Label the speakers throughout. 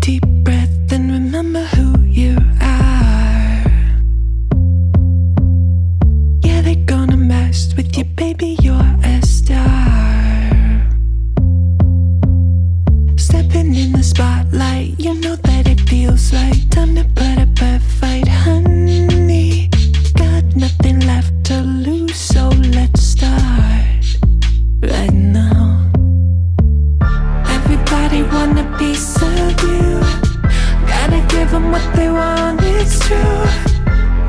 Speaker 1: deep breath and remember who you are. Yeah, they're gonna mess with you, baby, you're a star. Stepping in the spotlight, you know that it feels like time to put up a fight, honey. Got nothing left to lose, so let's start right now. Everybody want a piece of you. Gotta give them what they want, it's true.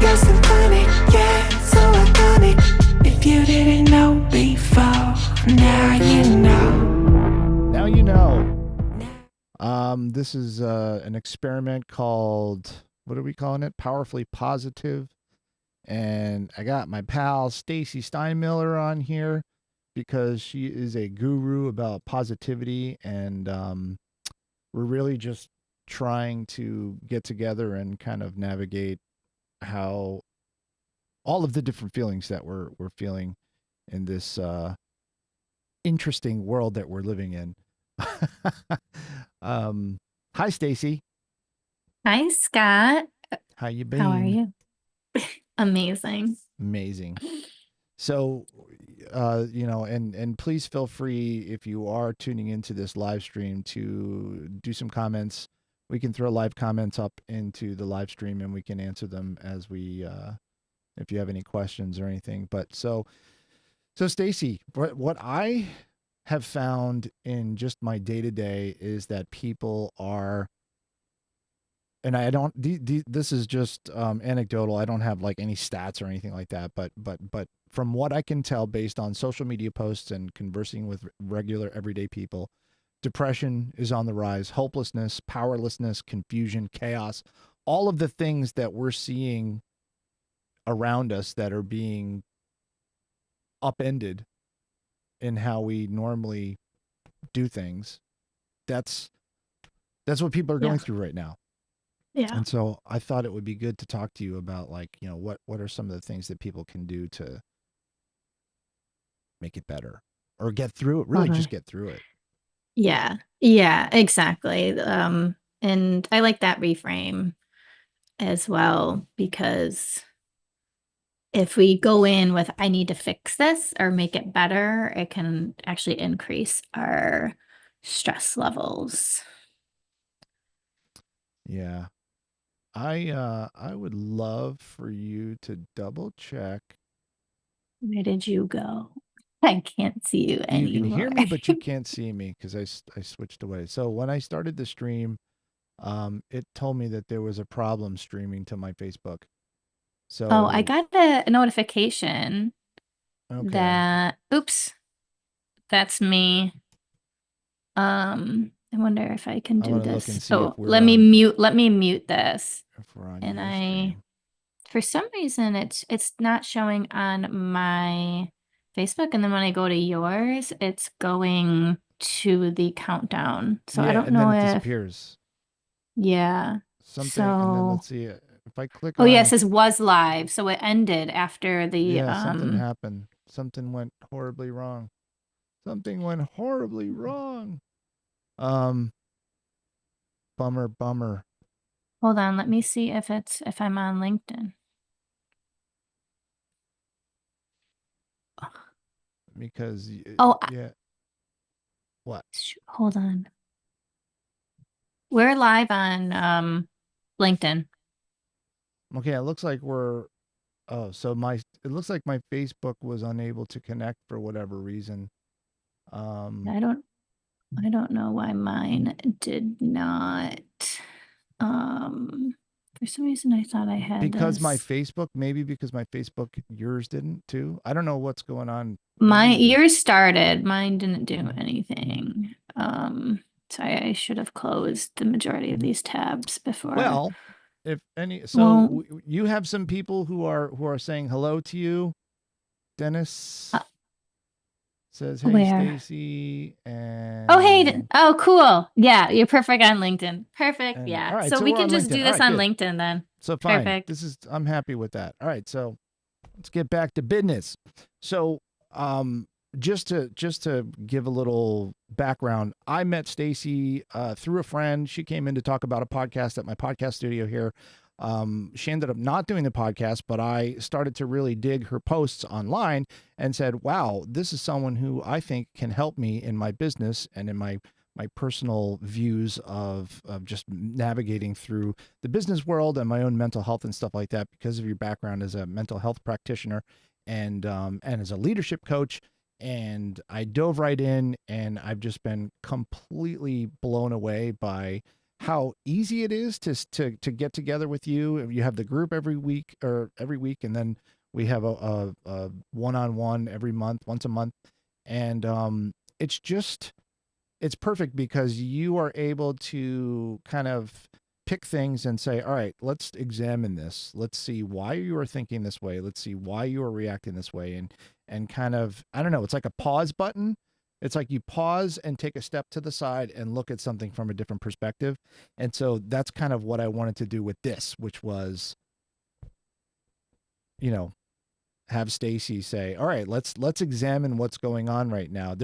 Speaker 1: You're symphonic, yeah, so iconic. If you didn't know before, now you know.
Speaker 2: Now you know. This is an experiment called, what are we calling it? Powerfully Positive. And I got my pal Stacey Steinmiller on here because she is a guru about positivity, and we're really just trying to get together and kind of navigate how all of the different feelings that we're feeling in this interesting world that we're living in. Hi, Stacey.
Speaker 3: Hi, Scott.
Speaker 2: How you been?
Speaker 3: How are you? Amazing.
Speaker 2: Amazing. So, and please feel free, if you are tuning into this live stream, to do some comments. We can throw live comments up into the live stream and we can answer them as we, if you have any questions or anything. But so Stacey, what I have found in just my day-to-day is that people are, and I don't, this is just anecdotal. I don't have like any stats or anything like that, but from what I can tell based on social media posts and conversing with regular everyday people, depression is on the rise, hopelessness, powerlessness, confusion, chaos, all of the things that we're seeing around us that are being upended in how we normally do things. That's what people are going through right now.
Speaker 3: Yeah.
Speaker 2: And so I thought it would be good to talk to you about, like, you know, what are some of the things that people can do to make it better or get through it, really just get through it.
Speaker 3: Yeah. Yeah, exactly. And I like that reframe as well, because if we go in with, I need to fix this or make it better, it can actually increase our stress levels.
Speaker 2: Yeah. I would love for you to double check.
Speaker 3: Where did you go? I can't see you anymore.
Speaker 2: You can hear me, but you can't see me because I switched away. So when I started the stream, it told me that there was a problem streaming to my Facebook. So
Speaker 3: I got a notification that, oops, that's me. I wonder if I can do this. Let me mute this. And for some reason, it's not showing on my Facebook. And then when I go to yours, it's going to the countdown. So I don't know
Speaker 2: and then it
Speaker 3: if
Speaker 2: disappears.
Speaker 3: Yeah.
Speaker 2: Something, and then let's see it. If I click
Speaker 3: Oh, yeah, it says was live. So it ended after the
Speaker 2: Yeah, something happened. Something went horribly wrong. Something went horribly wrong. Bummer.
Speaker 3: Hold on, let me see if I'm on LinkedIn.
Speaker 2: Because yeah. What?
Speaker 3: Hold on. We're live on LinkedIn.
Speaker 2: Okay, it looks like it looks like my Facebook was unable to connect for whatever reason.
Speaker 3: I don't know why mine did not. For some reason I thought I had
Speaker 2: because my Facebook, yours didn't too. I don't know what's going on.
Speaker 3: Yours started, mine didn't do anything. So I should have closed the majority of these tabs before.
Speaker 2: Well, if any, you have some people who are saying hello to you. Dennis says, "Hey, Stacey," and
Speaker 3: hey, cool. Yeah, you're perfect on LinkedIn. Perfect. Yeah.
Speaker 2: Right,
Speaker 3: so we can just do this on LinkedIn then.
Speaker 2: So fine.
Speaker 3: Perfect.
Speaker 2: I'm happy with that. All right, so let's get back to business. So, just to give a little background, I met Stacey through a friend. She came in to talk about a podcast at my podcast studio here. She ended up not doing the podcast, but I started to really dig her posts online and said, "Wow, this is someone who I think can help me in my business and in my personal views of just navigating through the business world and my own mental health and stuff like that because of your background as a mental health practitioner and as a leadership coach." And I dove right in, and I've just been completely blown away by how easy it is to get together with you. You have the group every week, and then we have a one-on-one every month, once a month, and it's just it's perfect because you are able to kind of pick things and say, all right, let's examine this. Let's see why you are thinking this way. Let's see why you are reacting this way. And kind of, I don't know, it's like a pause button. It's like you pause and take a step to the side and look at something from a different perspective. And so that's kind of what I wanted to do with this, which was, you know, have Stacey say, all right, let's examine what's going on right now.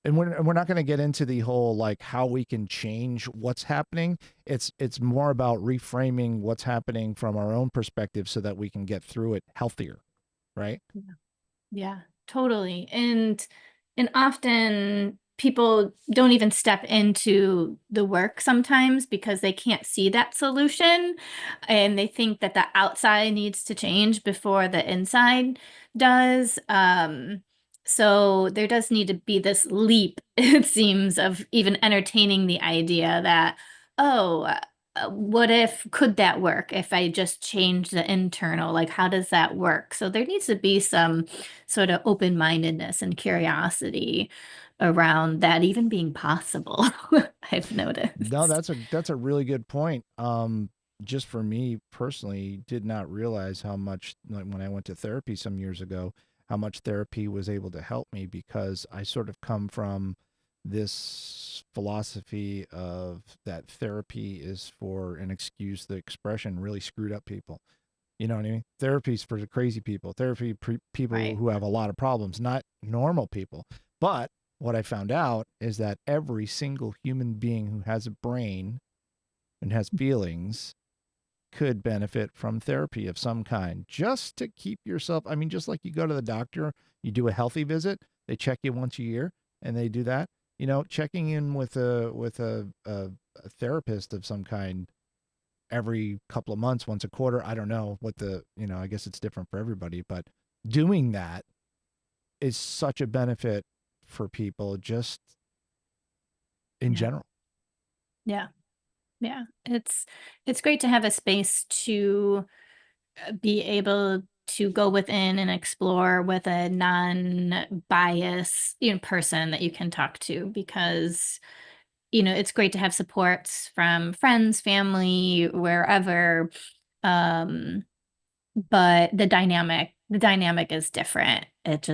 Speaker 2: And we're not going to get into the whole like how we can change what's happening. It's more about reframing what's happening from our own perspective so that we can get through it healthier, right?
Speaker 3: Yeah, totally. And often people don't even step into the work sometimes because they can't see that solution and they think that the outside needs to change before the inside does. So there does need to be this leap, it seems, of even entertaining the idea that, oh, what if, could that work if I just change the internal? Like, how does that work? So there needs to be some sort of open-mindedness and curiosity around that even being possible, I've
Speaker 2: No,
Speaker 3: noticed.
Speaker 2: that's a really good point. Just for me personally, did not realize how much, like when I went to therapy some years ago, how much therapy was able to help me because I sort of come from this philosophy of that therapy is for an excuse the expression really screwed up people. You know what I mean? Therapy's for the crazy people. People
Speaker 3: Right.
Speaker 2: who have a lot of problems, not normal people. But what I found out is that every single human being who has a brain and has feelings could benefit from therapy of some kind just to keep yourself. I mean, just like you go to the doctor, you do a healthy visit, they check you once a year and they do that. You know, checking in with a therapist of some kind every couple of months, once a quarter. I don't know what I guess it's different for everybody, but doing that is such a benefit for people just in
Speaker 3: Yeah.
Speaker 2: general.
Speaker 3: Yeah. Yeah. It's great to have a space to be able to go within and explore with a non-bias, person that you can talk to because it's great to have supports from friends, family, wherever. Um, but the dynamic is different. It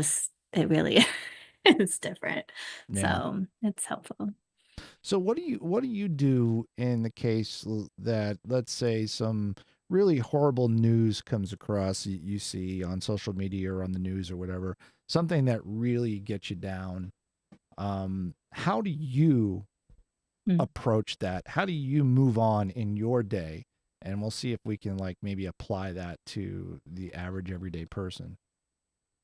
Speaker 3: really is different.
Speaker 2: Yeah.
Speaker 3: So it's helpful.
Speaker 2: So what do you do in the case that, let's say, some really horrible news comes across, you see on social media or on the news or whatever, something that really gets you down? How do you
Speaker 3: Mm.
Speaker 2: approach that? How do you move on in your day? And we'll see if we can like maybe apply that to the average everyday person.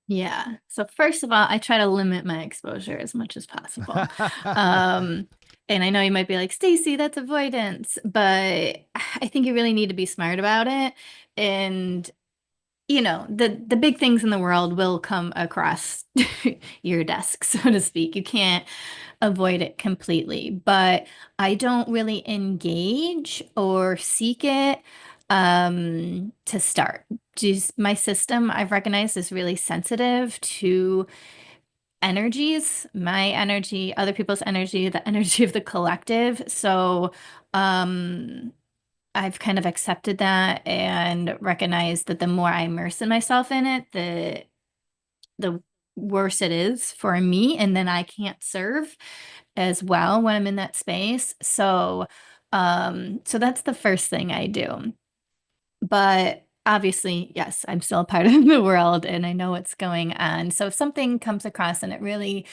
Speaker 3: Yeah. So first of all, I try to limit my exposure as much as possible. Um, and I know you might be like, Stacey, that's avoidance, but I think you really need to be smart about it. And the big things in the world will come across your desk, so to speak. You can't avoid it completely, but I don't really engage or seek it to start. Just my system, I've recognized, is really sensitive to energies, my energy, other people's energy, the energy of the collective. So um I've kind of accepted that and recognized that the more I immerse in myself in it, the worse it is for me, and then I can't serve as well when I'm in that space. So that's the first thing I do. But obviously, yes, I'm still a part of the world and I know what's going on. So if something comes across and it really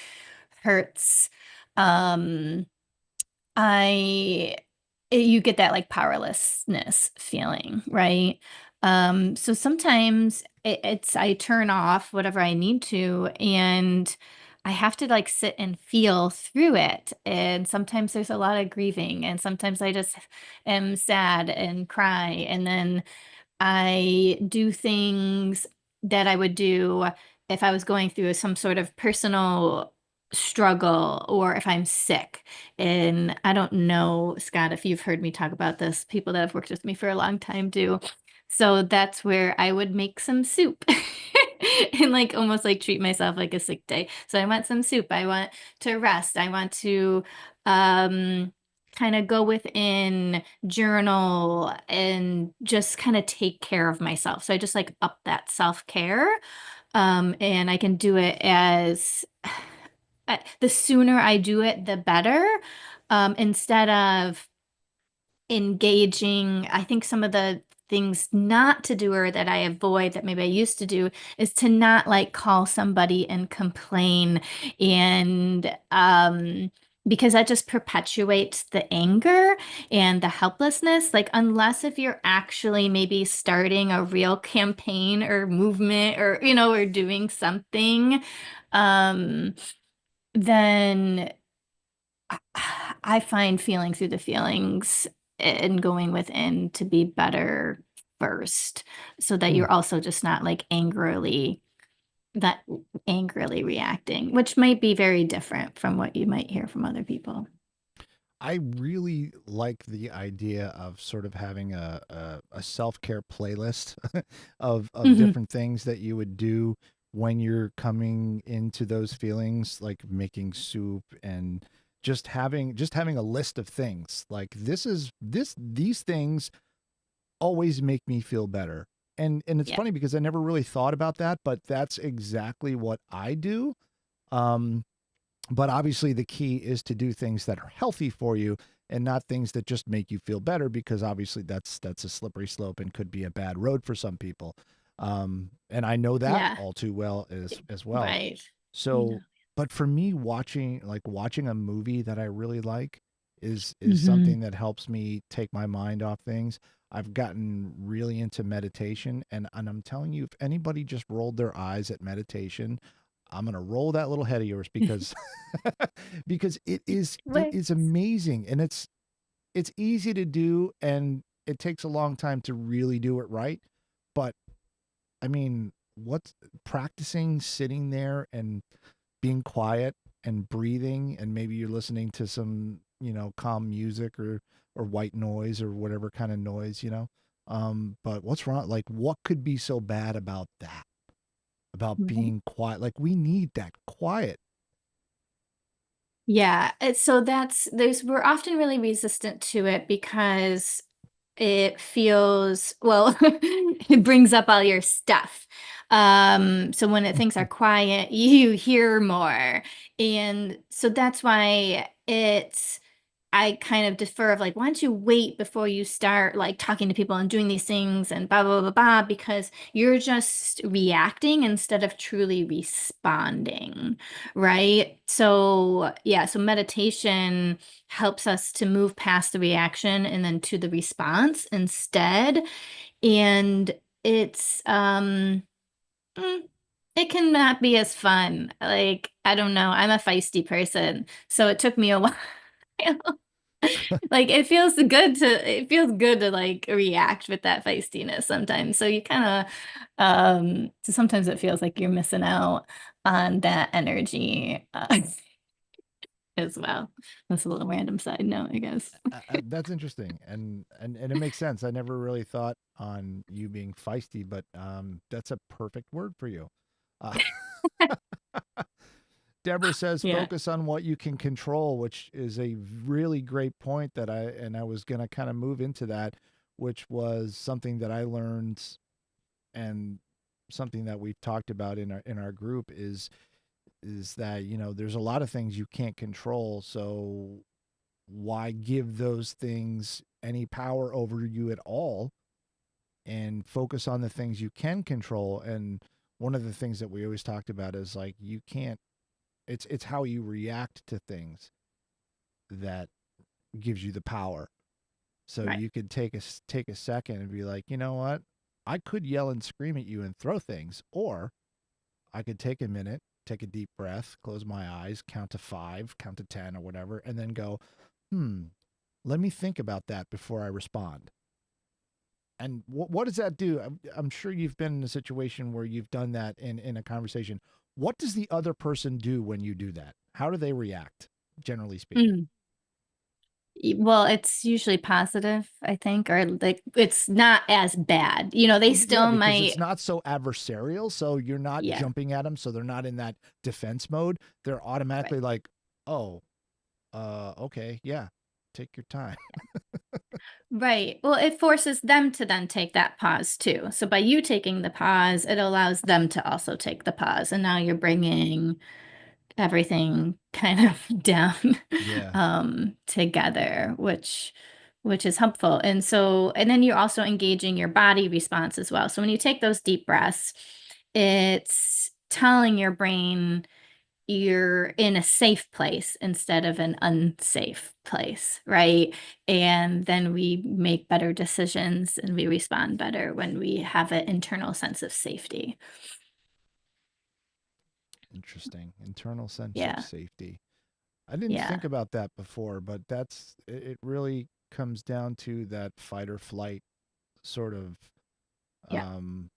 Speaker 3: hurts, um, I you get that like powerlessness feeling, right? So sometimes it's I turn off whatever I need to, and I have to like sit and feel through it. And sometimes there's a lot of grieving, and sometimes I just am sad and cry, and then I do things that I would do if I was going through some sort of personal struggle or if I'm sick. And I don't know, Scott, if you've heard me talk about this, people that have worked with me for a long time do. So that's where I would make some soup and like almost like treat myself like a sick day. So I want some soup. I want to rest. I want to um kind of go within, journal, and just kind of take care of myself. So I just like up that self-care. And I can do it as the sooner I do it, the better. Instead of engaging, I think some of the things not to do or that I avoid that maybe I used to do is to not like call somebody and complain and because that just perpetuates the anger and the helplessness. Like unless if you're actually maybe starting a real campaign or movement or or doing something, um then I find feeling through the feelings and going within to be better first, so that
Speaker 2: Hmm.
Speaker 3: you're also just not like that angrily reacting, which might be very different from what you might hear from other people.
Speaker 2: I really like the idea of sort of having a self care playlist of
Speaker 3: Mhm.
Speaker 2: different things that you would do when you're coming into those feelings, like making soup and just having a list of things. Like these things always make me feel better. And it's
Speaker 3: Yeah.
Speaker 2: funny because I never really thought about that, but that's exactly what I do. Um, but obviously, the key is to do things that are healthy for you and not things that just make you feel better, because obviously that's a slippery slope and could be a bad road for some people. And I know that
Speaker 3: Yeah.
Speaker 2: all too well as well.
Speaker 3: Right. Yeah.
Speaker 2: So, but for me, watching a movie that I really like is
Speaker 3: Hmm.
Speaker 2: something that helps me take my mind off things. I've gotten really into meditation, and I'm telling you, if anybody just rolled their eyes at meditation, I'm gonna roll that little head of yours because because it
Speaker 3: Wait.
Speaker 2: is amazing, and it's easy to do, and it takes a long time to really do it right. But I mean, what's practicing sitting there and being quiet and breathing, and maybe you're listening to some, calm music or white noise or whatever kind of noise. But what's wrong? Like, what could be so bad about that? About
Speaker 3: Right.
Speaker 2: being quiet? Like, we need that quiet.
Speaker 3: Yeah, so there's we're often really resistant to it because it feels, well, it brings up all your stuff. So when things are quiet, you hear more. And so that's why I kind of defer of like, why don't you wait before you start like talking to people and doing these things and blah, blah, blah, blah, because you're just reacting instead of truly responding, right? So, yeah, so meditation helps us to move past the reaction and then to the response instead. And it's, mm, it can not be as fun. Like, I don't know, I'm a feisty person, so it took me a while. Like it feels good to like react with that feistiness sometimes. So you kind of so sometimes it feels like you're missing out on that energy as well. That's a little random side note, I guess.
Speaker 2: That's interesting, and it makes sense. I never really thought on you being feisty, but that's a perfect word for you. Uh, Deborah says
Speaker 3: Yeah.
Speaker 2: focus on what you can control, which is a really great point that I was going to kind of move into that, which was something that I learned, and something that we've talked about in our group is that, there's a lot of things you can't control, so why give those things any power over you at all and focus on the things you can control. And one of the things that we always talked about is like you can't, it's how you react to things that gives you the power. So
Speaker 3: Right.
Speaker 2: you could take a second and be like, you know what? I could yell and scream at you and throw things, or I could take a minute, take a deep breath, close my eyes, count to 5, count to 10 or whatever, and then go, hmm, let me think about that before I respond. And what does that do? I'm sure you've been in a situation where you've done that in a conversation. What does the other person do when you do that? How do they react, generally speaking?
Speaker 3: Mm. Well, it's usually positive, I think, or like it's not as bad. They
Speaker 2: Well, yeah,
Speaker 3: still
Speaker 2: because it's
Speaker 3: might,
Speaker 2: not so adversarial. So you're not
Speaker 3: yeah,
Speaker 2: jumping at them. So they're not in that defense mode. They're
Speaker 3: right.
Speaker 2: automatically like, oh, okay, yeah, take your time.
Speaker 3: Right. Well, it forces them to then take that pause too. So by you taking the pause, it allows them to also take the pause. And now you're bringing everything kind of down
Speaker 2: Yeah,
Speaker 3: together, which is helpful. And then you're also engaging your body response as well. So when you take those deep breaths, it's telling your brain you're in a safe place instead of an unsafe place, right? And then we make better decisions and we respond better when we have an internal sense of safety.
Speaker 2: interesting. Internal sense of
Speaker 3: Yeah.
Speaker 2: safety. I didn't
Speaker 3: Yeah.
Speaker 2: think about that before, but it really comes down to that fight or flight sort of
Speaker 3: Yeah.
Speaker 2: um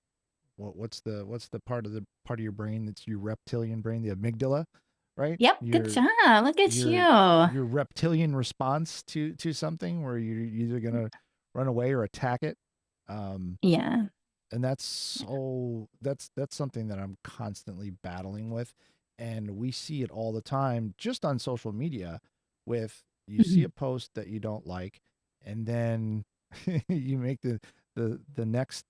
Speaker 2: what's the part of your brain that's your reptilian brain, the amygdala, right?
Speaker 3: Yep. Good job. Look at
Speaker 2: Your
Speaker 3: you.
Speaker 2: your reptilian response to something where you're either gonna run away or attack it. Um,
Speaker 3: Yeah.
Speaker 2: and that's something that I'm constantly battling with, and we see it all the time just on social media. With you see a
Speaker 3: Mhm.
Speaker 2: post that you don't like, and then you make the next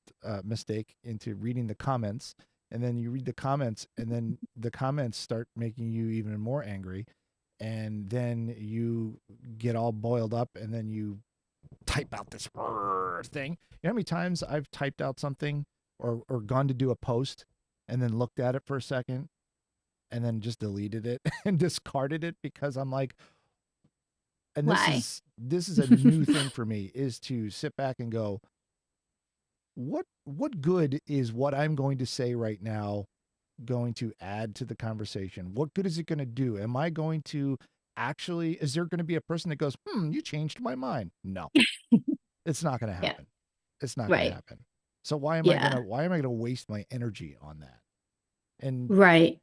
Speaker 2: mistake into reading the comments, and then you read the comments, and then the comments start making you even more angry, and then you get all boiled up, and then you type out this thing. You know how many times I've typed out something or gone to do a post and then looked at it for a second and then just deleted it and discarded it because I'm like, and
Speaker 3: Why?
Speaker 2: this is a new thing for me, is to sit back and go, what good is what I'm going to say right now going to add to the conversation? What good is it going to do? Am I going to actually, is there going to be a person that goes, you changed my mind? No, it's not going to
Speaker 3: Yeah.
Speaker 2: happen. It's not going to
Speaker 3: Right.
Speaker 2: happen. So
Speaker 3: Yeah.
Speaker 2: why am I going to waste my energy on that? And
Speaker 3: Right.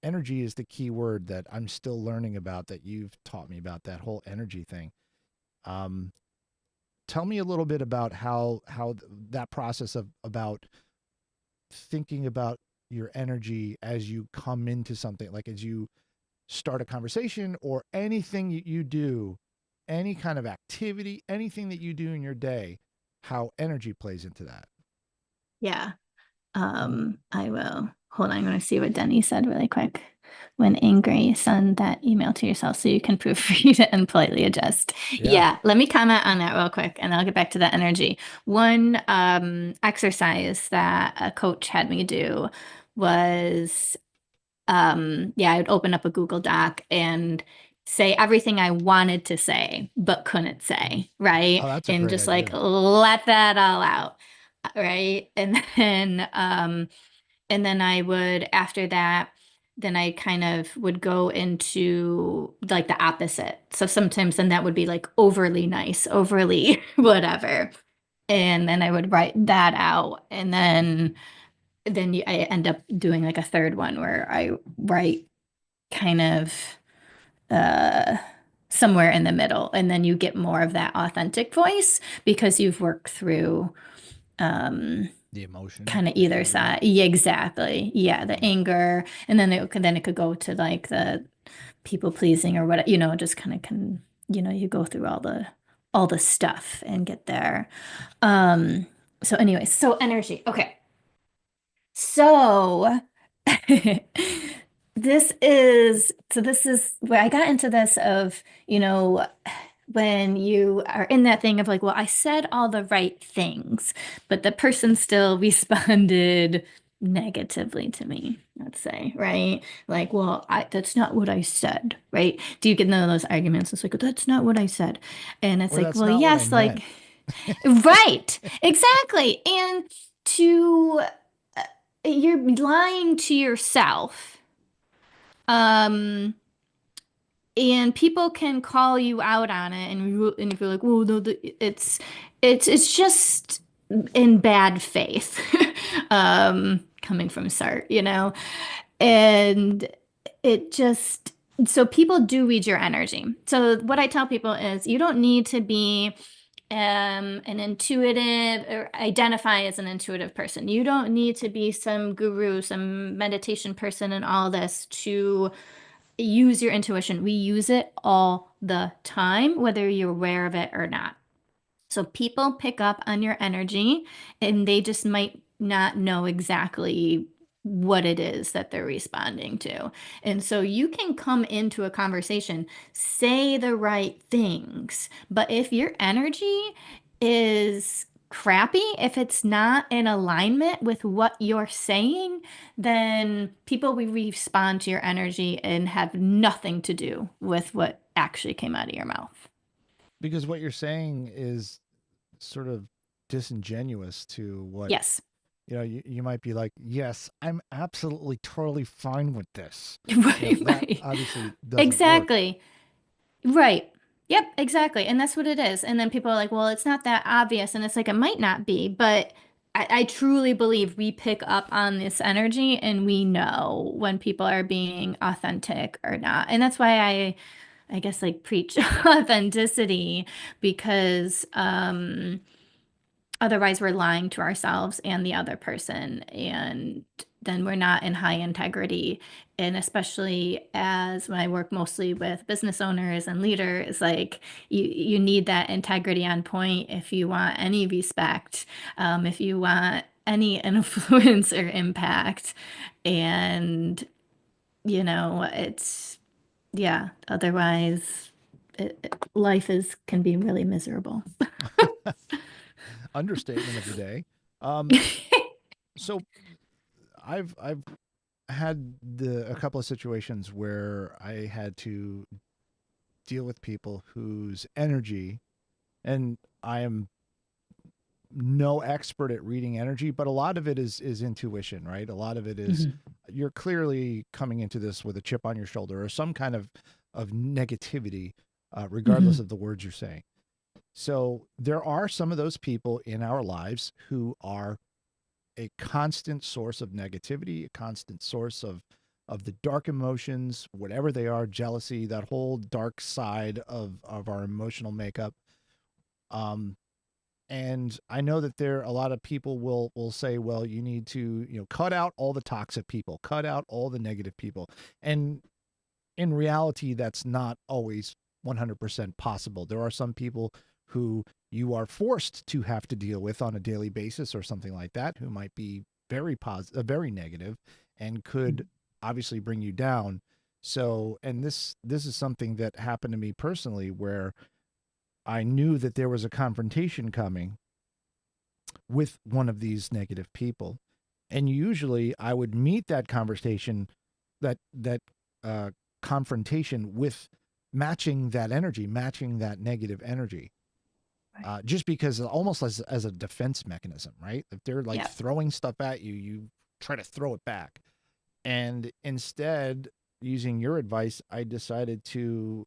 Speaker 2: energy is the key word that I'm still learning about, that you've taught me about, that whole energy thing. Um, Tell me a little bit about that process of about thinking about your energy as you come into something, like as you start a conversation or anything you do, any kind of activity, anything that you do in your day, how energy plays into that.
Speaker 3: Yeah. I will. Hold on, I'm going to see what Denny said really quick. When angry, send that email to yourself so you can proofread it and politely adjust.
Speaker 2: Yeah.
Speaker 3: Yeah, let me comment on that real quick and I'll get back to that energy. One exercise that a coach had me do was yeah, I would open up a Google Doc and say everything I wanted to say but couldn't say, right?
Speaker 2: Oh, that's a
Speaker 3: And
Speaker 2: great
Speaker 3: just like
Speaker 2: idea.
Speaker 3: let that all out, right? And then I would, after that, then I kind of would go into like the opposite. So sometimes then that would be like overly nice, overly whatever. And then I would write that out. And then I end up doing like a third one where I write kind of uh somewhere in the middle. And then you get more of that authentic voice because you've worked through um
Speaker 2: The emotion,
Speaker 3: kind of
Speaker 2: the
Speaker 3: either
Speaker 2: anger.
Speaker 3: side. Yeah, exactly. Yeah, the
Speaker 2: Yeah.
Speaker 3: anger, and then it could go to like the people pleasing or what, just kind of you go through all the stuff and get there. Um, so anyway, so energy. Okay. So this is where I got into this of, when you are in that thing of like, well, I said all the right things, but the person still responded negatively to me, let's say, right? Like, well, that's not what I said, right? Do you get none of those arguments? It's like, that's not what I said. And it's
Speaker 2: Or
Speaker 3: like,
Speaker 2: that's
Speaker 3: well,
Speaker 2: not what I
Speaker 3: yes,
Speaker 2: meant.
Speaker 3: like, right, exactly. And to, you're lying to yourself. Um, and people can call you out on it, and if you're like, well, no, it's just in bad faith, coming from Sart, and it just so people do read your energy. So what I tell people is you don't need to be an intuitive or identify as an intuitive person. You don't need to be some guru, some meditation person and all this to use your intuition. We use it all the time, whether you're aware of it or not. So people pick up on your energy and they just might not know exactly what it is that they're responding to. And so you can come into a conversation, say the right things, but if your energy is crappy, if it's not in alignment with what you're saying, then people will respond to your energy and have nothing to do with what actually came out of your mouth.
Speaker 2: Because what you're saying is sort of disingenuous to what,
Speaker 3: Yes.
Speaker 2: you might be like, yes, I'm absolutely totally fine with this.
Speaker 3: Right,
Speaker 2: That
Speaker 3: right.
Speaker 2: obviously doesn't work.
Speaker 3: Exactly. Right. Yep, exactly. And that's what it is. And then people are like, well, it's not that obvious. And it's like, it might not be, but I truly believe we pick up on this energy and we know when people are being authentic or not. And that's why I guess like preach authenticity because otherwise we're lying to ourselves and the other person, and then we're not in high integrity. And especially as when I work mostly with business owners and leaders, like you need that integrity on point if you want any respect, if you want any influence or impact. And it's yeah, otherwise life is can be really miserable.
Speaker 2: Understatement of the day. So I've had a couple of situations where I had to deal with people whose energy, and I am no expert at reading energy, but a lot of it is intuition, right? A lot of it is
Speaker 3: Mhm.
Speaker 2: you're clearly coming into this with a chip on your shoulder or some kind of negativity, regardless
Speaker 3: Mhm.
Speaker 2: of the words you're saying. So there are some of those people in our lives who are a constant source of negativity, a constant source of the dark emotions, whatever they are, jealousy, that whole dark side of our emotional makeup. Um, and I know that there a lot of people will say, well, you need to, cut out all the toxic people, cut out all the negative people. And in reality, that's not always 100% possible. There are some people who you are forced to have to deal with on a daily basis or something like that, who might be very positive, very negative, and could obviously bring you down. So, and this is something that happened to me personally, where I knew that there was a confrontation coming with one of these negative people, and usually I would meet that conversation, that uh, confrontation with matching that energy, matching that negative energy,
Speaker 3: Right.
Speaker 2: just because almost as a defense mechanism, right? If they're like
Speaker 3: Yeah.
Speaker 2: throwing stuff at you, you try to throw it back. And instead, using your advice, I decided to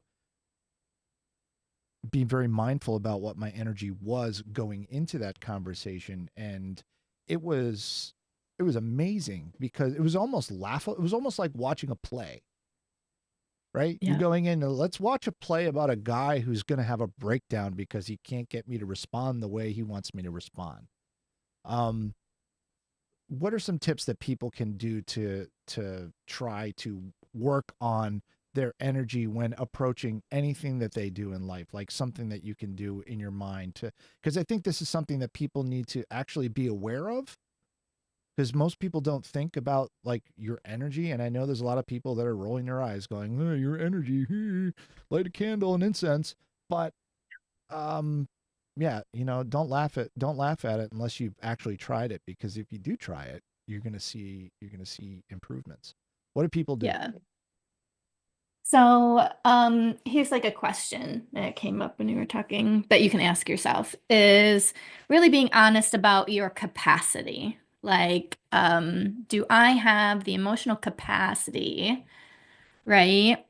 Speaker 2: be very mindful about what my energy was going into that conversation. And it was it was amazing because it was almost laughable. It was almost like watching a play, right? You're
Speaker 3: Yeah.
Speaker 2: going in, let's watch a play about a guy who's going to have a breakdown because he can't get me to respond the way he wants me to respond. Um, what are some tips that people can do to try to work on their energy when approaching anything that they do in life, like something that you can do in your mind to, because I think this is something that people need to actually be aware of, because most people don't think about like your energy. And I know there's a lot of people that are rolling their eyes going, oh, your energy, light a candle and incense. But um yeah, don't laugh at it unless you've actually tried it, because if you do try it, you're going to see improvements. What do people do?
Speaker 3: Yeah. So, here's like a question that came up when you were talking that you can ask yourself is really being honest about your capacity. Like, do I have the emotional capacity, right,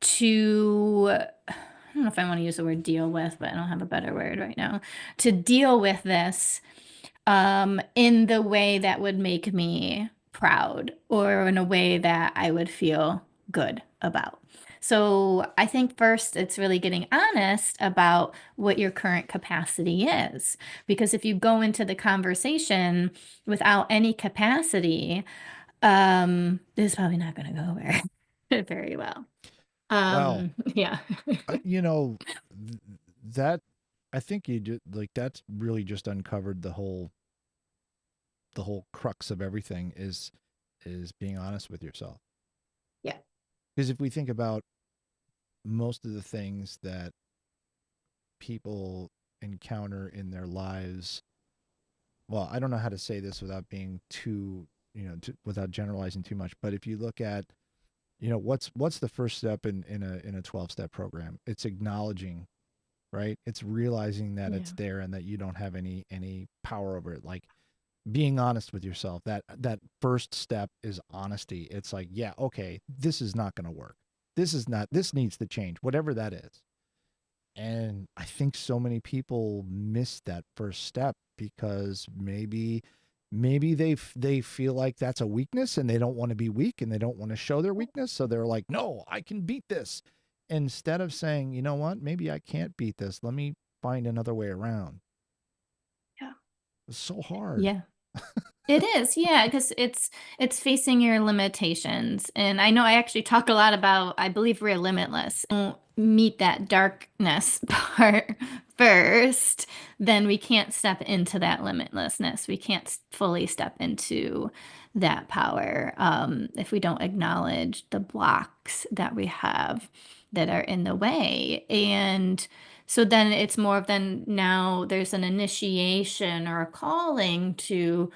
Speaker 3: to, I don't know if I want to use the word deal with, but I don't have a better word right now, to deal with this in the way that would make me proud or in a way that I would feel good about. So I think first it's really getting honest about what your current capacity is. Because if you go into the conversation without any capacity, this is probably not going to go very, very well.
Speaker 2: Well,
Speaker 3: Yeah.
Speaker 2: you know, that I think you did, like, that's really just uncovered the whole crux of everything is being honest with yourself.
Speaker 3: Yeah.
Speaker 2: Because if we think about most of the things that people encounter in their lives, well, I don't know how to say this without being too, without generalizing too much, but if you look at, what's the first step in a 12-step program? It's acknowledging, right? It's realizing that it's
Speaker 3: Yeah.
Speaker 2: there and that you don't have any power over it. Like, being honest with yourself. That first step is honesty. It's like, yeah, okay, this is not going to work. This needs to change, whatever that is. And I think so many people miss that first step because maybe they feel like that's a weakness and they don't want to be weak and they don't want to show their weakness, so they're like, no, I can beat this, instead of saying, you know what, maybe I can't beat this, let me find another way around.
Speaker 3: Yeah.
Speaker 2: It's so hard.
Speaker 3: Yeah. It is, yeah, because it's facing your limitations. And I know I actually talk a lot about I believe we're limitless. Don't meet that darkness part first, then we can't step into that limitlessness. We can't fully step into that power if we don't acknowledge the blocks that we have that are in the way. And so then it's more of then now there's an initiation or a calling to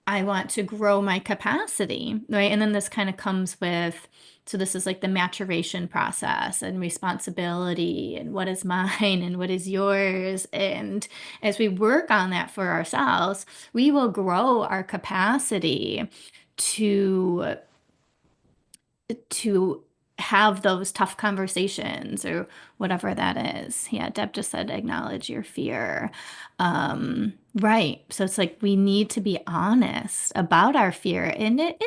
Speaker 3: I want to grow my capacity, right? And then this kind of comes with, so this is like the maturation process and responsibility and what is mine and what is yours. And as we work on that for ourselves, we will grow our capacity to to have those tough conversations or whatever that is. Yeah, Deb just said acknowledge your fear. Right. So it's like we need to be honest about our fear. And it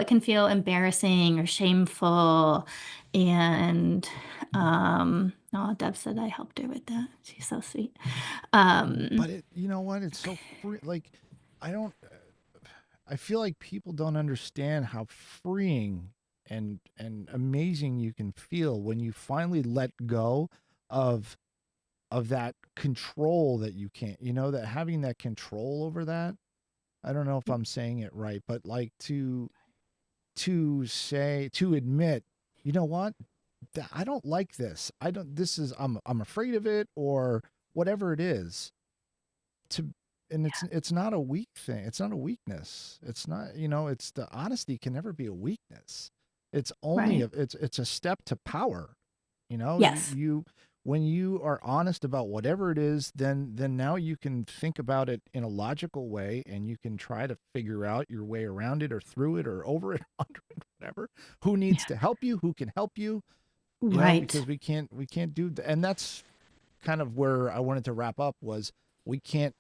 Speaker 3: can feel embarrassing or shameful. And oh, Deb said I helped her with that. She's so sweet. Um,
Speaker 2: But you know what, it's so free. Like, I don't I feel like people don't understand how freeing and amazing you can feel when you finally let go of that control that you can't, that having that control over that. I don't know if I'm saying it right, but like to admit, you know what? I don't like this. I don't this is I'm afraid of it, or whatever it is. To And it's not a weak thing. It's not a weakness. It's not, it's the honesty can never be a weakness. It's only
Speaker 3: right.
Speaker 2: it's a step to power.
Speaker 3: Yes.
Speaker 2: When you are honest about whatever it is, then now you can think about it in a logical way and you can try to figure out your way around it or through it or over it, under it, whatever. Who needs
Speaker 3: Yeah.
Speaker 2: to help you? Who can help you?
Speaker 3: Right.
Speaker 2: Because we can't and that's kind of where I wanted to wrap up was we can't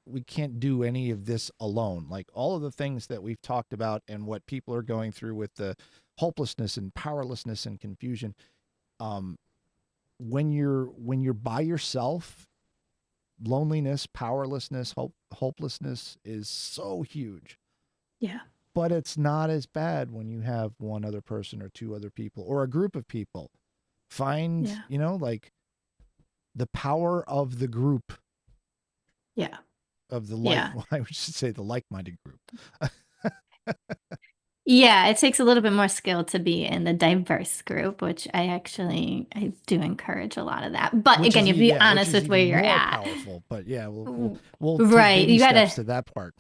Speaker 2: we can't do any of this alone. Like, all of the things that we've talked about and what people are going through with the hopelessness and powerlessness and confusion, um, when you're by yourself, loneliness, powerlessness, hopelessness is so huge.
Speaker 3: Yeah.
Speaker 2: But it's not as bad when you have one other person or two other people or a group of people. Find,
Speaker 3: Yeah.
Speaker 2: like, the power of the group,
Speaker 3: Yeah.
Speaker 2: of the like
Speaker 3: Yeah.
Speaker 2: well, I should say the like-minded group.
Speaker 3: Yeah, it takes a little bit more skill to be in the diverse group, which I do encourage a lot of that. But
Speaker 2: Which
Speaker 3: again,
Speaker 2: is
Speaker 3: you have to be
Speaker 2: which
Speaker 3: honest
Speaker 2: is
Speaker 3: with where
Speaker 2: even
Speaker 3: you're
Speaker 2: more
Speaker 3: at.
Speaker 2: powerful. But yeah, we'll take
Speaker 3: Right.
Speaker 2: baby
Speaker 3: You
Speaker 2: steps
Speaker 3: gotta
Speaker 2: to that part.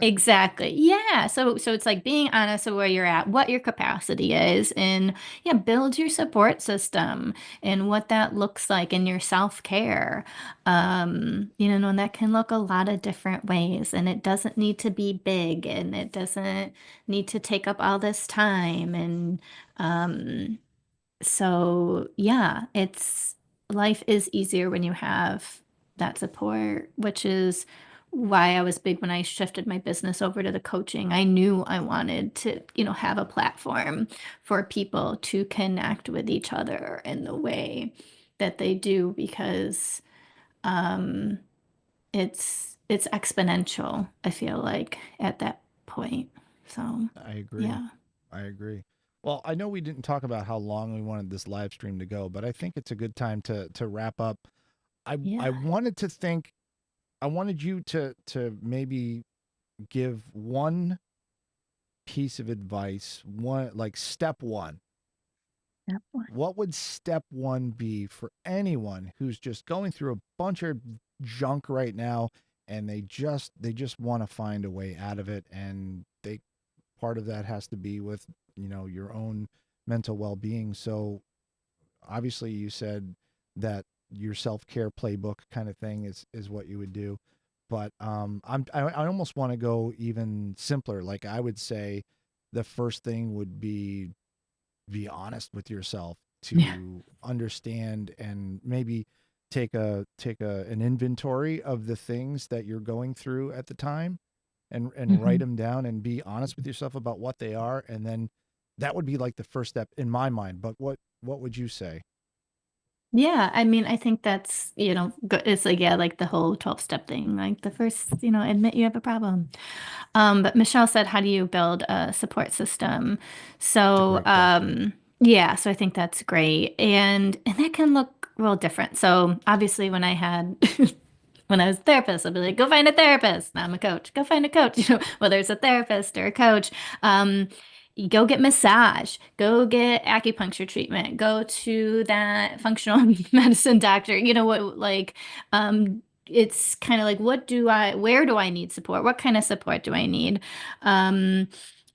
Speaker 3: exactly. Yeah. So it's like being honest with where you're at, what your capacity is, and yeah, build your support system and what that looks like in your self-care. And that can look a lot of different ways, and it doesn't need to be big, and it doesn't need to take up all this time. And um, so yeah, it's life is easier when you have that support, which is why I was big when I shifted my business over to the coaching. I knew I wanted to, have a platform for people to connect with each other in the way that they do because um it's exponential, I feel like at that point. So,
Speaker 2: I agree.
Speaker 3: yeah.
Speaker 2: I agree. Well, I know we didn't talk about how long we wanted this live stream to go, but I think it's a good time to wrap up. I
Speaker 3: Yeah.
Speaker 2: wanted you to maybe give one piece of advice, one like step one.
Speaker 3: That one.
Speaker 2: What would step one be for anyone who's just going through a bunch of junk right now and they just want to find a way out of it, and they part of that has to be with, your own mental well-being. So obviously you said that your self-care playbook kind of thing is what you would do, but I almost want to go even simpler. Like I would say the first thing would be honest with yourself,
Speaker 3: Yeah.
Speaker 2: to understand and maybe take an inventory of the things that you're going through at the time, and write
Speaker 3: Mhm.
Speaker 2: them down and be honest with yourself about what they are, and then that would be like the first step in my mind. But what would you say?
Speaker 3: Yeah, I mean, I think that's, it's like, yeah, like the whole 12-step thing. Like the first, admit you have a problem. But Michelle said, how do you build a support system?
Speaker 2: It's a
Speaker 3: So,
Speaker 2: great question.
Speaker 3: yeah, so I think that's great. And that can look real different. So obviously when I had when I was a therapist, I'd be like, go find a therapist. Now I'm a coach. Go find a coach, whether it's a therapist or a coach. Um, you go get massage, go get acupuncture treatment, go to that functional medicine doctor. It's kind of like, where do I need support? What kind of support do I need? Um,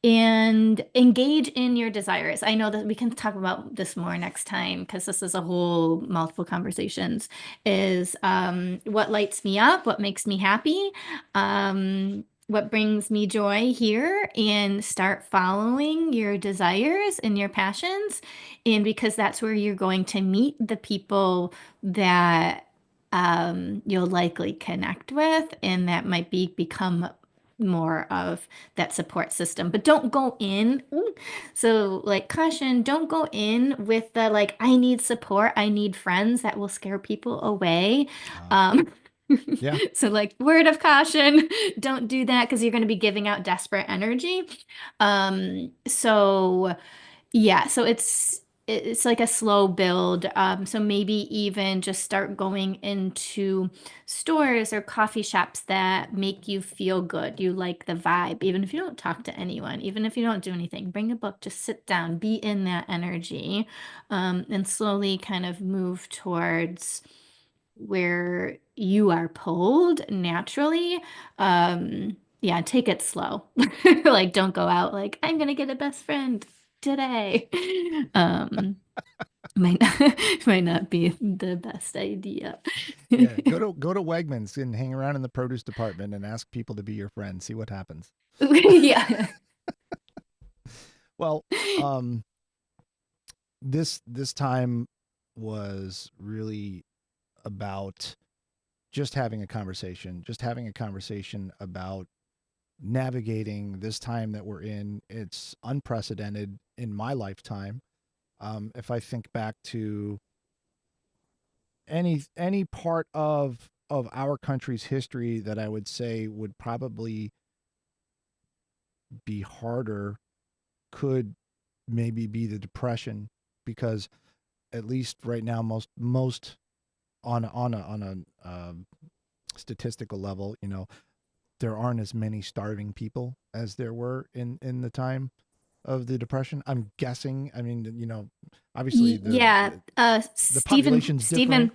Speaker 3: and engage in your desires. I know that we can talk about this more next time because this is a whole multiple conversations. Is what lights me up, what makes me happy, what brings me joy here, and start following your desires and your passions. And because that's where you're going to meet the people that you'll likely connect with, and that might become more of that support system. But don't go in. So, like, caution, don't go in with the like, I need support, I need friends. That will scare people away.
Speaker 2: Uh,
Speaker 3: Um,
Speaker 2: yeah.
Speaker 3: so, like, word of caution, don't do that because you're going to be giving out desperate energy. So yeah, so it's like a slow build. So maybe even just start going into stores or coffee shops that make you feel good. You like the vibe, even if you don't talk to anyone, even if you don't do anything. Bring a book, just sit down, be in that energy, and slowly kind of move towards where you are pulled naturally. Yeah, take it slow. Like, don't go out like, I'm gonna get a best friend today. Um, might might not be the best idea.
Speaker 2: Yeah, go to Wegmans and hang around in the produce department and ask people to be your friend. See what happens.
Speaker 3: Yeah.
Speaker 2: Well, this time was really about just having a conversation about navigating this time that we're in. It's unprecedented in my lifetime. If I think back to any part of our country's history that I would say would probably be harder, could maybe be the depression, because at least right now most on a statistical level, there aren't as many starving people as there were in the time. of the depression? I'm guessing. I mean, obviously
Speaker 3: Yeah,
Speaker 2: the population's different.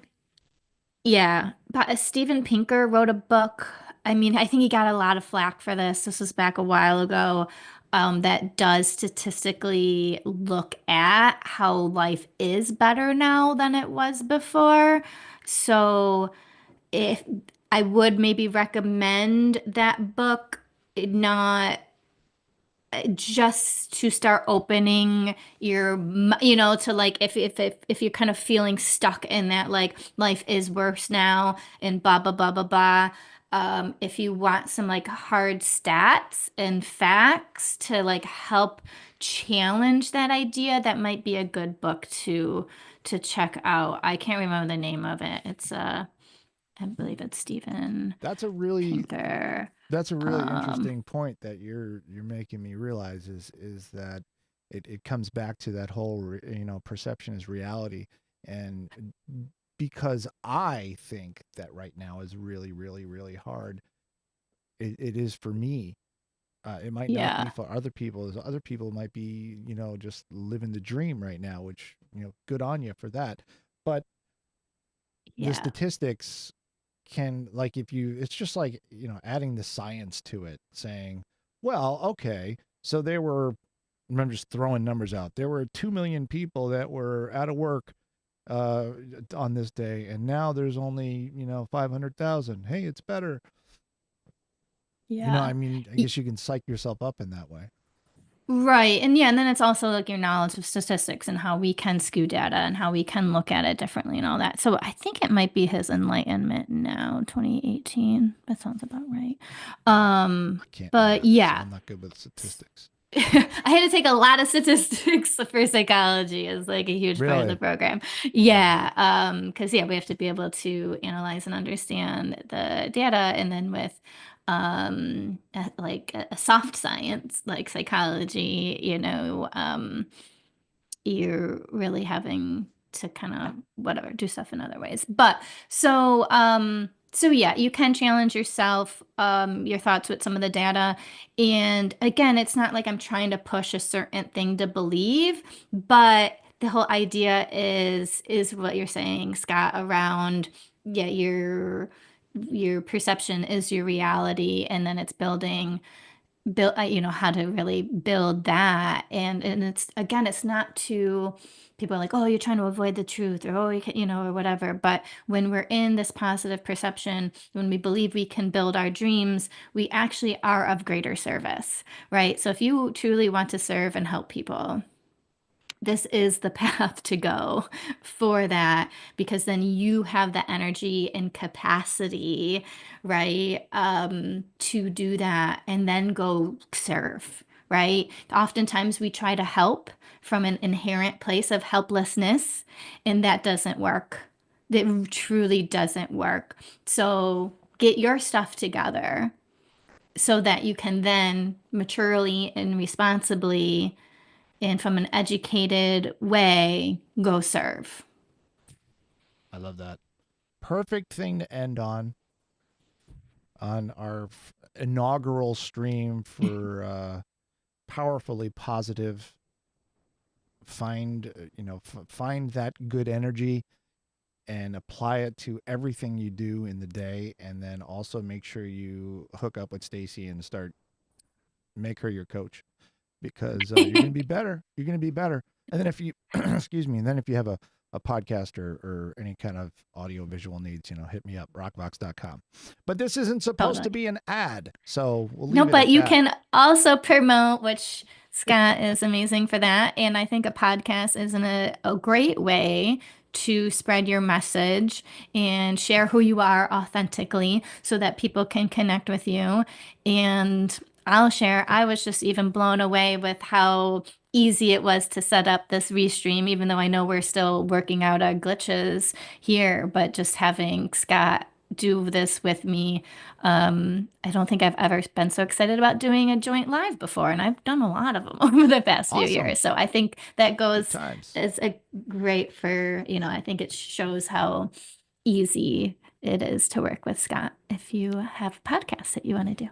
Speaker 3: Yeah, but Steven Pinker wrote a book. I mean, I think he got a lot of flack for this. This was back a while ago. That does statistically look at how life is better now than it was before. So, if I would maybe recommend that book, not just to start opening to like if you're kind of feeling stuck in that like life is worse now and blah blah blah blah blah. If you want some like hard stats and facts to like help challenge that idea, that might be a good book to check out. I can't remember the name of it. It's I believe it's Steven
Speaker 2: That's a really
Speaker 3: Pinker.
Speaker 2: That's a really
Speaker 3: Um,
Speaker 2: interesting point that you're making me realize is that it comes back to that whole perception is reality, and because I think that right now is really really really hard. It is for me. It might not be
Speaker 3: yeah,
Speaker 2: for other people. As other people might be just living the dream right now, which good on you for that. But the
Speaker 3: yeah.
Speaker 2: statistics can, like, if you it's just like adding the science to it, saying, well, okay, so there were, I'm just throwing numbers out, there were 2 million people that were out of work uh on this day, and now there's only 500,000. Hey, it's better.
Speaker 3: Yeah.
Speaker 2: I mean, I
Speaker 3: Y-
Speaker 2: guess you can psych yourself up in that way.
Speaker 3: Right. And yeah, and then it's also like your knowledge of statistics and how we can skew data and how we can look at it differently and all that. So I think it might be his Enlightenment Now, 2018. That sounds about right.
Speaker 2: I can't
Speaker 3: But
Speaker 2: math, so
Speaker 3: yeah.
Speaker 2: I'm not good with statistics.
Speaker 3: I had to take a lot of statistics for psychology as like a huge part of the
Speaker 2: Really?
Speaker 3: program.
Speaker 2: Wow.
Speaker 3: Yeah, because yeah, we have to be able to analyze and understand the data, and then with like a soft science like psychology, you're really having to kind of whatever do stuff in other ways. But so yeah, you can challenge yourself, your thoughts with some of the data. And again, it's not like I'm trying to push a certain thing to believe, but the whole idea is what you're saying, Scott, around yeah, your perception is your reality, and then it's build how to really build that. And it's again, it's not to people are like, oh, you're trying to avoid the truth, or oh, you can, or whatever. But when we're in this positive perception, when we believe we can build our dreams, we actually are of greater service, right? So if you truly want to serve and help people, this is the path to go for that, because then you have the energy and capacity, right, to do that and then go serve, right? Oftentimes we try to help from an inherent place of helplessness, and that doesn't work. It truly doesn't work. So get your stuff together so that you can then maturely and responsibly and from an educated way go serve.
Speaker 2: I love that. Perfect thing to end on our inaugural stream for powerfully positive. Find find that good energy and apply it to everything you do in the day, and then also make sure you hook up with Stacey and start make her your coach, because you're going to be better. You're going to be better. And then if you excuse me, and then if you have a podcast or any kind of audio visual needs, hit me up, rockbox.com. But this isn't supposed to
Speaker 3: Totally.
Speaker 2: be an ad, so we'll
Speaker 3: No,
Speaker 2: leave it
Speaker 3: but
Speaker 2: at
Speaker 3: you
Speaker 2: that.
Speaker 3: can also promote, which Scott is amazing for that. And I think a podcast is a great way to spread your message and share who you are authentically so that people can connect with you. And I'll share, I was just even blown away with how easy it was to set up this restream, even though I know we're still working out our glitches here, but just having Scott do this with me, I don't think I've ever been so excited about doing a joint live before, and I've done a lot of them over the past few
Speaker 2: Awesome.
Speaker 3: years. So I think that
Speaker 2: Good
Speaker 3: goes
Speaker 2: times.
Speaker 3: as a great for, I think it shows how easy it is to work with Scott if you have podcasts that you want to do.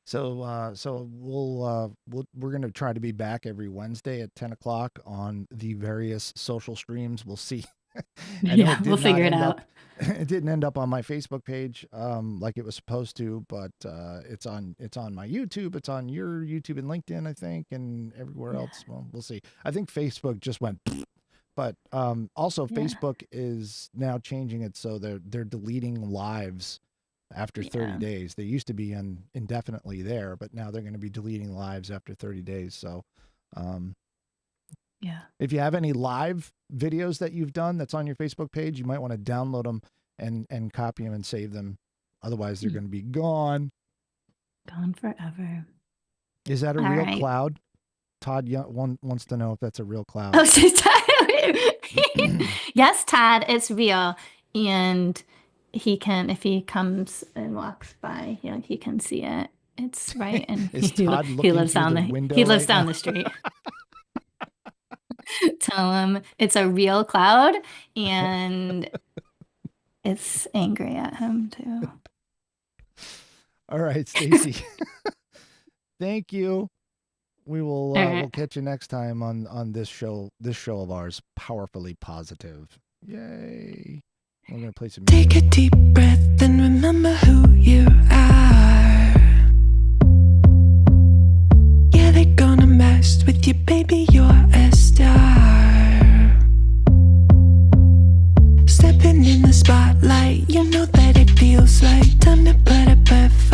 Speaker 2: So we're gonna try to be back every Wednesday at 10 o'clock on the various social streams. We'll see. I know
Speaker 3: Yeah,
Speaker 2: it did
Speaker 3: we'll
Speaker 2: not
Speaker 3: figure it
Speaker 2: end
Speaker 3: out.
Speaker 2: up. It didn't end up on my Facebook page like it was supposed to, but it's on my YouTube. It's on your YouTube and LinkedIn, I think, and everywhere
Speaker 3: Yeah.
Speaker 2: else. Well, we'll see. I think Facebook just went. But also,
Speaker 3: Yeah.
Speaker 2: Facebook is now changing it so they're deleting lives after 30
Speaker 3: Yeah.
Speaker 2: days. They used to be indefinitely there, but now they're going to be deleting lives after 30 days. So
Speaker 3: Yeah.
Speaker 2: if you have any live videos that you've done that's on your Facebook page, you might want to download them and copy them and save them. Otherwise, they're going to be gone.
Speaker 3: Gone forever.
Speaker 2: Is that a
Speaker 3: All
Speaker 2: real
Speaker 3: right.
Speaker 2: cloud? Todd wants to know if that's a real cloud.
Speaker 3: Oh, so yes, Todd, it's real. And he can, if he comes and walks by, he can see it. It's right. And
Speaker 2: Is Todd
Speaker 3: he
Speaker 2: looking
Speaker 3: lives
Speaker 2: through
Speaker 3: down
Speaker 2: the
Speaker 3: the
Speaker 2: window
Speaker 3: he lives
Speaker 2: right
Speaker 3: down
Speaker 2: now?
Speaker 3: the street. Tell him it's a real cloud and it's angry at him too.
Speaker 2: All right, Stacey. Thank you. We will
Speaker 3: All right.
Speaker 2: we'll catch you next time on this show of ours, Powerfully Positive. Yay. We're gonna play some music.
Speaker 1: Take a deep breath and remember who you are. Yeah, they're gonna mess with you, baby, you're a star. Stepping in the spotlight, you know that it feels like time to put a perfect